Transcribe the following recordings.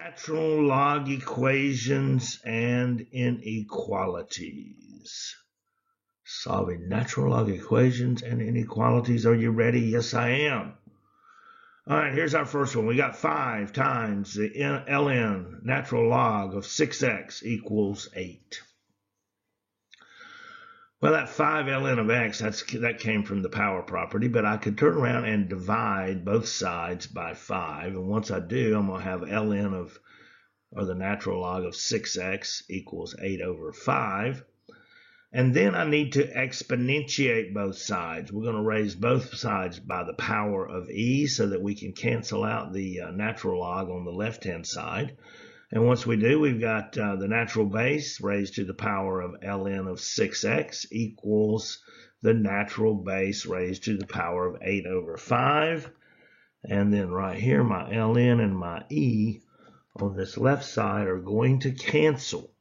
Natural log equations and inequalities. Solving natural log equations and inequalities. Are you ready? Yes, I am. All right, here's our first one. We got 5 times the ln natural log of 6x equals 8. Well, that 5 ln of x, that came from the power property, but I could turn around and divide both sides by 5. And once I do, I'm going to have ln of, or the natural log of 6x equals 8 over 5. And then I need to exponentiate both sides. We're going to raise both sides by the power of e so that we can cancel out the natural log on the left-hand side. And once we do, we've got the natural base raised to the power of ln of 6x equals the natural base raised to the power of 8 over 5. And then right here, my ln and my e on this left side are going to cancel,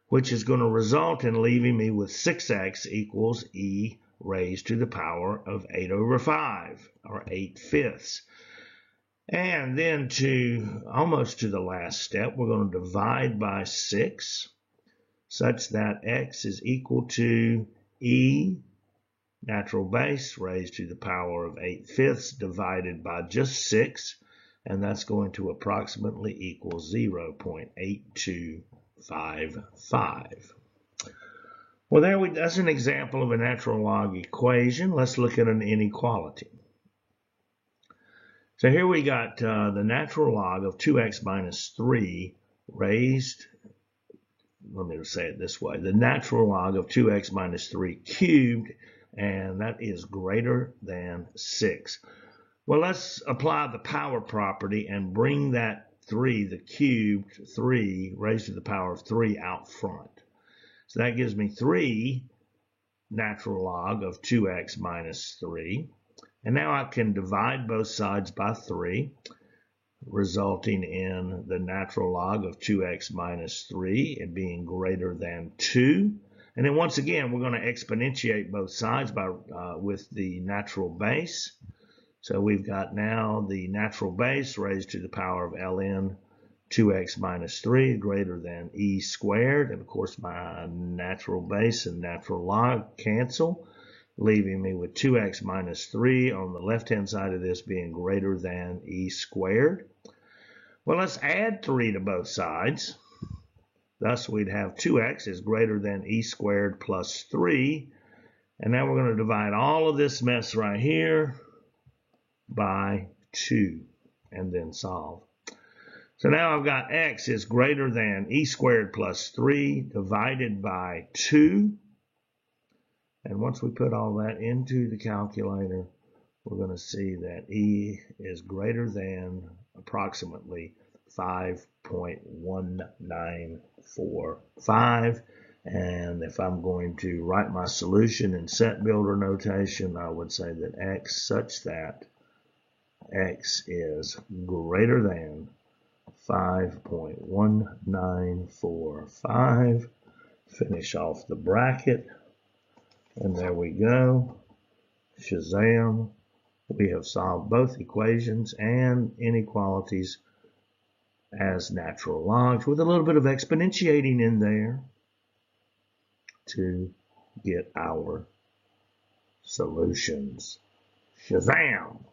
which is going to result in leaving me with 6x equals e raised to the power of 8 over 5, or 8/5. And then almost to the last step, we're going to divide by 6 such that x is equal to e natural base raised to the power of 8/5 divided by just 6, and that's going to approximately equal 0.8255. Well, that's an example of a natural log equation. Let's look at an inequality. So here we got the natural log of 2x minus 3 raised, let me say it this way, the natural log of 2x minus 3 cubed, and that is greater than 6. Well, let's apply the power property and bring that 3, the cubed 3 raised to the power of 3 out front. So that gives me 3 natural log of 2x minus 3. And now I can divide both sides by 3, resulting in the natural log of 2x minus 3 and being greater than 2. And then once again, we're going to exponentiate both sides with the natural base. So we've got now the natural base raised to the power of ln 2x minus 3 greater than e squared. And of course, my natural base and natural log cancel, leaving me with 2x minus 3 on the left-hand side of this being greater than e squared. Well, let's add 3 to both sides. Thus, we'd have 2x is greater than e squared plus 3. And now we're going to divide all of this mess right here by 2 and then solve. So now I've got x is greater than e squared plus 3 divided by 2. And once we put all that into the calculator, we're going to see that e is greater than approximately 5.1945. And if I'm going to write my solution in set builder notation, I would say that x such that x is greater than 5.1945. Finish off the bracket. And there we go. Shazam. We have solved both equations and inequalities as natural logs with a little bit of exponentiating in there to get our solutions. Shazam!